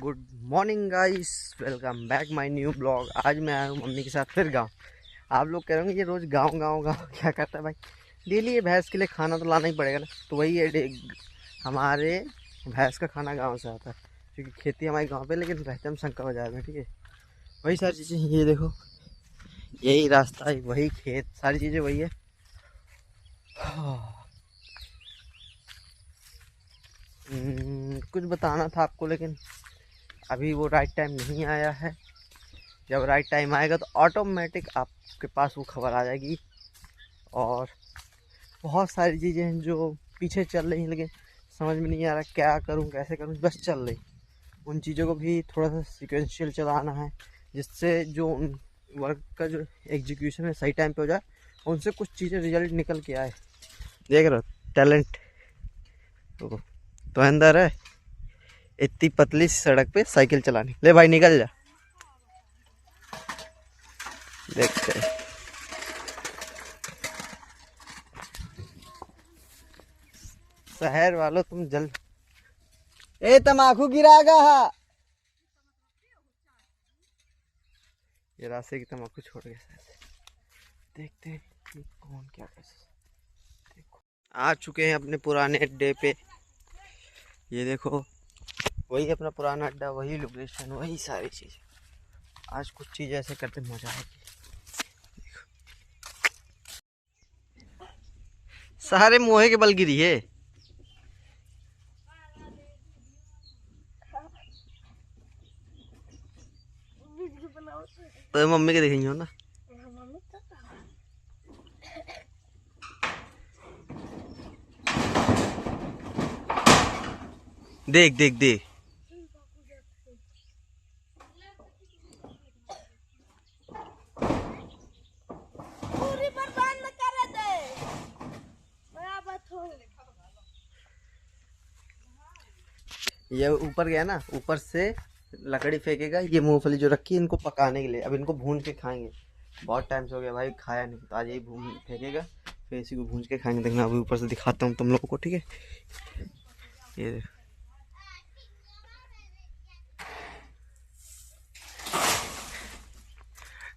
Good morning guys, welcome back my new blog. आज मैं आया हूँ मम्मी के साथ फिर गांव। आप लोग कह रहे होंगे ये रोज़ गांव गांव गांव क्या करता है भाई। डेली ये भैंस के लिए खाना तो लाना ही पड़ेगा ना, तो वही है हमारे भैंस का खाना गांव से आता है, क्योंकि खेती हमारे गांव पे, लेकिन रहते हम शंकर बाजार में। ठीक है, वही सारी चीज़ें, ये देखो यही रास्ता है, वही खेत, सारी चीज़ें वही है। कुछ बताना था आपको, लेकिन अभी वो राइट टाइम नहीं आया है। जब राइट टाइम आएगा तो ऑटोमेटिक आपके पास वो खबर आ जाएगी। और बहुत सारी चीज़ें हैं जो पीछे चल रही हैं, लेकिन समझ में नहीं आ रहा क्या करूं, कैसे करूं, बस चल रही। उन चीज़ों को भी थोड़ा सा सीक्वेंशियल चलाना है, जिससे जो उन वर्क का जो एग्जीक्यूशन है सही टाइम पे हो जाए, उनसे कुछ चीज़ें रिजल्ट निकल के आए। देख रहे हो टैलेंट तो अंदर है। इतनी पतली सड़क पे साइकिल चलानी, ले भाई निकल जा। देखते हैं शहर वालों, तुम जल्द ए तम्बाकू गिरागा। ये रास्ते की तम्बाकू छोड़ गया शायद। देखते हैं कि कौन क्या कर सकता। देखो आ चुके हैं अपने पुराने अड्डे पे। ये देखो वही अपना पुराना अड्डा, वही लोकेशन, वही सारी चीज़। आज कुछ चीज़ ऐसे करते मजा आएगी। सारे मोहे के बल गिरी है। तो मम्मी के देखेंगे हो ना। देख देख देख, ये ऊपर गया ना, ऊपर से लकड़ी फेंकेगा। ये मूंगफली जो रखी है इनको पकाने के लिए, अब इनको भून के खाएंगे। बहुत टाइम से हो गया भाई खाया नहीं, तो आज यही भून फेंकेगा, फिर इसी को भून के खाएंगे। देखना अभी ऊपर से दिखाता हूँ तुम लोगों को, ठीक है। ये देखो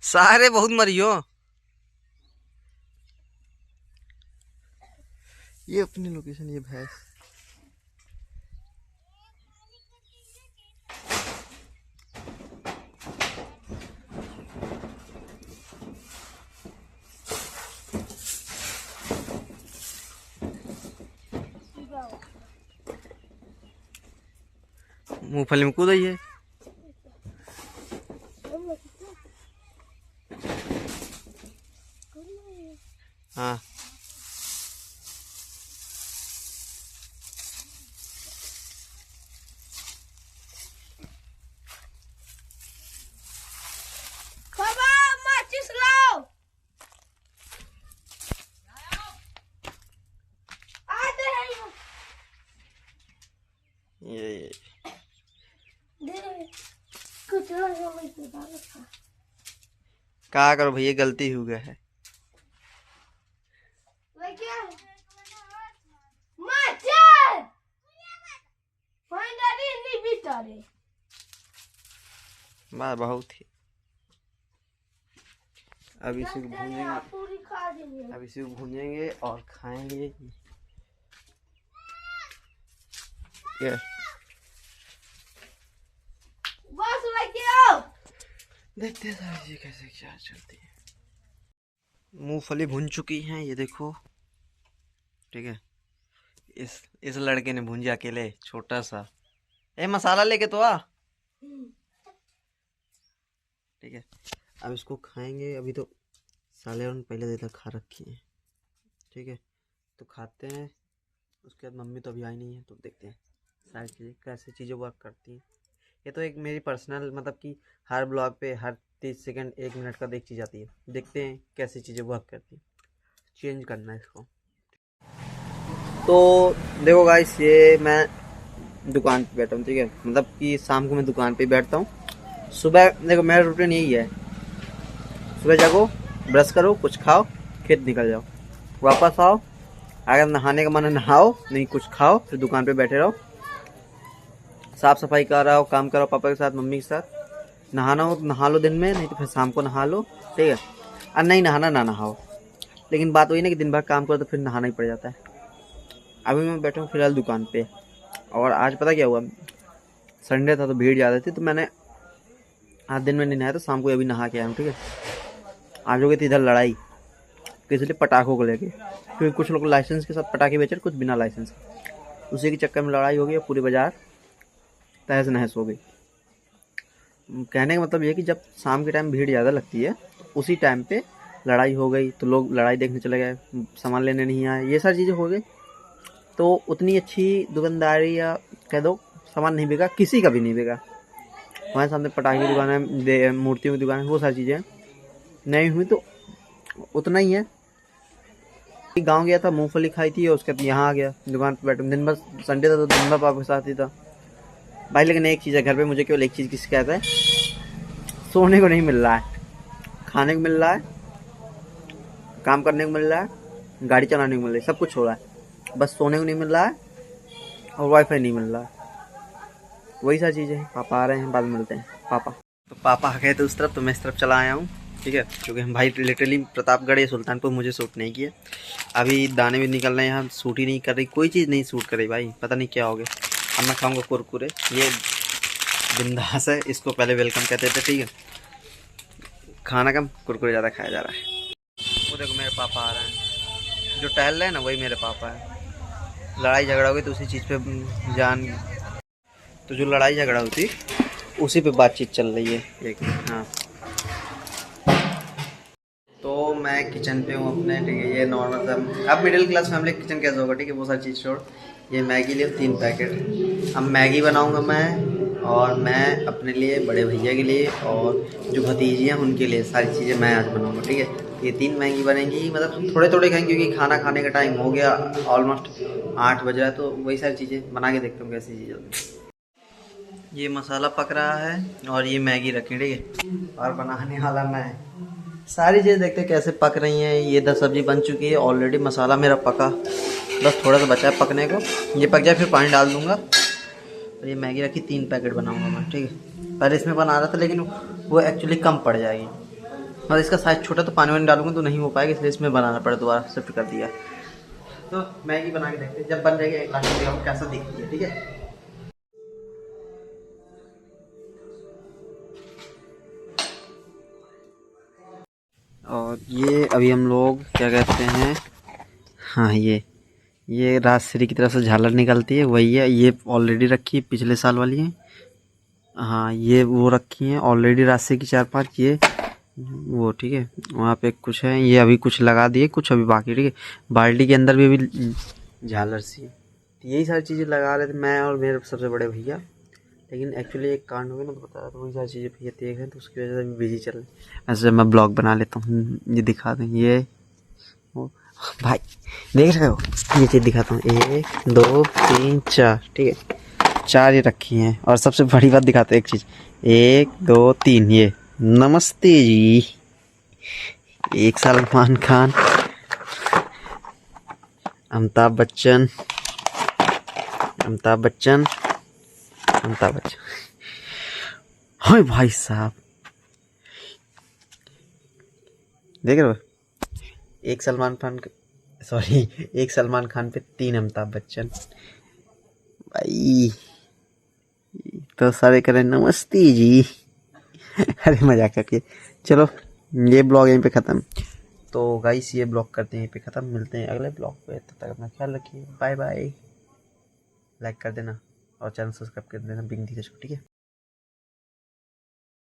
सारे बहुत मरियो। ये अपनी लोकेशन, ये भैंस मूंगफली में कूद रही है। हाँ ये क्या करो भैया, गलती हो गया है। बात बहुत ही। अब इसे भूनेंगे, अब इसे भूनेंगे और खाएंगे। ये देखते हैं सारी चीज़ कैसे क्या चलती है। मूंगफली भून चुकी हैं, ये देखो, ठीक है। इस लड़के ने भूंजा अकेले, छोटा सा। ए मसाला लेके तो आ, ठीक है। अब इसको खाएंगे। अभी तो साले उन पहले देर तक खा रखी है, ठीक है। तो खाते हैं, उसके बाद मम्मी तो अभी आई नहीं है, तो देखते हैं सारी चीज़ें कैसे चीज़ें वर्क करती हैं। ये तो एक मेरी पर्सनल, मतलब कि हर ब्लॉग पे हर 30 सेकंड 1 मिनट का एक चीज़ आती है। देखते हैं कैसी चीज़ें वर्क करती हैं, चेंज करना है इसको। तो देखो गाइस, ये मैं दुकान पे बैठा हूँ, ठीक है। मतलब कि शाम को मैं दुकान पे बैठता हूँ। सुबह देखो मेरा रूटीन यही है, सुबह जागो, ब्रश करो, कुछ खाओ, खेत निकल जाओ, वापस आओ, अगर नहाने का मन है नहाओ, नहीं कुछ खाओ, फिर दुकान पे बैठे रहो। साफ़ सफाई कराओ, काम कराओ पापा के साथ, मम्मी के साथ। नहाना हो तो नहा लो दिन में, नहीं तो फिर शाम को नहा लो, ठीक है। और नहीं नहाना ना नहाओ, लेकिन बात वही ना कि दिन भर काम करो तो फिर नहाना ही पड़ जाता है। अभी मैं बैठा हूँ फिलहाल दुकान पे, और आज पता क्या हुआ, संडे था तो भीड़ ज़्यादा थी, तो मैंने आज दिन में नहीं नहाया, तो शाम को अभी नहा के आया हूँ, ठीक है। आज हो गई थी इधर लड़ाई, किस लिए, पटाखों को लेके, क्योंकि कुछ लोग लाइसेंस के साथ पटाखे बेच रहे, कुछ बिना लाइसेंस के। उसी के चक्कर में लड़ाई हो गई, पूरी बाजार तहस नहस हो गई। कहने का मतलब ये कि जब शाम के टाइम भीड़ ज़्यादा लगती है, तो उसी टाइम पे लड़ाई हो गई, तो लोग लड़ाई देखने चले गए, सामान लेने नहीं आए, ये सारी चीज़ें हो गई। तो उतनी अच्छी दुकानदारी या कह दो सामान नहीं बिका, किसी का भी नहीं बिका। हमारे सामने पटाखे की दुकान है, मूर्तियों की दुकान है, वो सारी चीज़ें नहीं हुई, तो उतना ही है। गांव गया था, मूंगफली खाई थी, और उसके बाद यहाँ आ गया दुकान पर बैठा। दिन भर संडे था तो दिन भर पापा के साथ ही था भाई। लेकिन एक चीज़ है, घर पे मुझे केवल एक चीज़ की शिकायत है, सोने को नहीं मिल रहा है, खाने को मिल रहा है, काम करने को मिल रहा है, गाड़ी चलाने को मिल रही है, सब कुछ हो रहा है, बस सोने को नहीं मिल रहा है और वाईफाई नहीं मिल रहा है। वही सारी चीज़ें हैं। पापा आ रहे हैं, बाद में मिलते हैं। पापा आ गए तो उस तरफ, तो मैं इस तरफ चला आया हूँ, ठीक है। क्योंकि हम भाई लिटरली प्रतापगढ़ या सुल्तानपुर मुझे सूट नहीं किया। अभी दाने भी निकल रहे हैं, यहाँ सूट ही नहीं कर रही, कोई चीज़ नहीं सूट कर रही भाई, पता नहीं क्या हो गया। अब मैं खाऊँगा कुरकुरे, ये बिंदास है, इसको पहले वेलकम कहते थे, ठीक है। खाना कम, कुरकुरे ज़्यादा खाया जा रहा है। वो देखो मेरे पापा आ रहे हैं, जो टहल रहे हैं ना वही मेरे पापा है। लड़ाई झगड़ा हो गई तो उसी चीज़ पे जान, तो जो लड़ाई झगड़ा होती उसी पे बातचीत चल रही है एक। हाँ, तो मैं किचन पे हूँ अपने, ठीक है। ये नॉर्मल सा, अब मिडिल क्लास फैमिली किचन कैसे होगा, ठीक है, वो सारी चीज़ छोड़। ये मैगी लिए 3 पैकेट, अब मैगी बनाऊँगा मैं, और मैं अपने लिए, बड़े भैया के लिए, और जो भतीजियाँ उनके लिए, सारी चीज़ें मैं आज बनाऊँगा, ठीक है। ये 3 मैगी बनेंगी, मतलब थोड़े थोड़े खाएंगे, क्योंकि खाना खाने का टाइम हो गया, ऑलमोस्ट 8 बज रहा है, तो वही सारी चीज़ें बना के देखता हूँ कैसी चीज़ें। ये मसाला पक रहा है और ये मैगी रखी, ठीक है, और बनाने वाला मैं। सारी चीज़ देखते कैसे पक रही हैं। ये 10 सब्ज़ी बन चुकी है ऑलरेडी, मसाला मेरा पका, बस थोड़ा सा बचा है पकने को। ये पक जाए फिर पानी डाल दूँगा। और ये मैगी रखी, 3 पैकेट बनाऊँगा मैं, ठीक है। पहले इसमें बना रहा था, लेकिन वो एक्चुअली कम पड़ जाएगी, और इसका साइज़ छोटा, तो पानी वानी डालूंगा तो नहीं हो पाएगा, इसलिए इसमें बनाना पड़ा, दोबारा शिफ्ट कर दिया। तो मैगी बना के देखते हैं, जब बन जाएगी 1 लाख रुपये कैसा दिखती है, ठीक है। और ये अभी हम लोग क्या कहते हैं, हाँ, ये राजश्री की तरफ से झालर निकलती है, वही है। ये ऑलरेडी रखी है, पिछले साल वाली है। हाँ, ये वो रखी हैं ऑलरेडी राजश्री की 4-5, ये वो, ठीक है। वहाँ पे कुछ है, ये अभी कुछ लगा दिए, कुछ अभी बाकी, ठीक है। बाल्टी के अंदर भी अभी झालर सी है। तो यही सारी चीज़ें लगा रहे थे मैं और मेरे सबसे बड़े भैया, लेकिन एक्चुअली एक कांड हो गया ना, तो बता रहा था, वही सारी चीज़ें भैया देख रहे हैं, तो उसकी वजह से बिजी चल रहे हैं। ऐसे मैं ब्लॉग बना लेता हूँ, ये दिखा दें, ये वो भाई देख रहे हो, ये चीज़ दिखाता हूँ, 1 2 3 4, ठीक है, 4 ये रखी हैं। और सबसे बड़ी बात दिखाते हैं, एक चीज़, 1 2 3, ये नमस्ते जी, एक सलमान खान, अमिताभ बच्चन, अमिताभ बच्चन, अमिताभ बच्चन। हाय भाई साहब, देख रहे हो, एक सलमान खान, सॉरी, एक सलमान खान पे 3 अमिताभ बच्चन भाई। तो सारे करें नमस्ते जी। अरे मजाक करके, चलो ये ब्लॉग यहीं पे ख़त्म। तो गाइस ये ब्लॉग करते हैं यहीं पे ख़त्म, मिलते हैं अगले ब्लॉग पे, तब तक अपना ख्याल रखिए, बाय बाय। लाइक कर देना और चैनल सब्सक्राइब कर देना बिग धीरज को, ठीक है।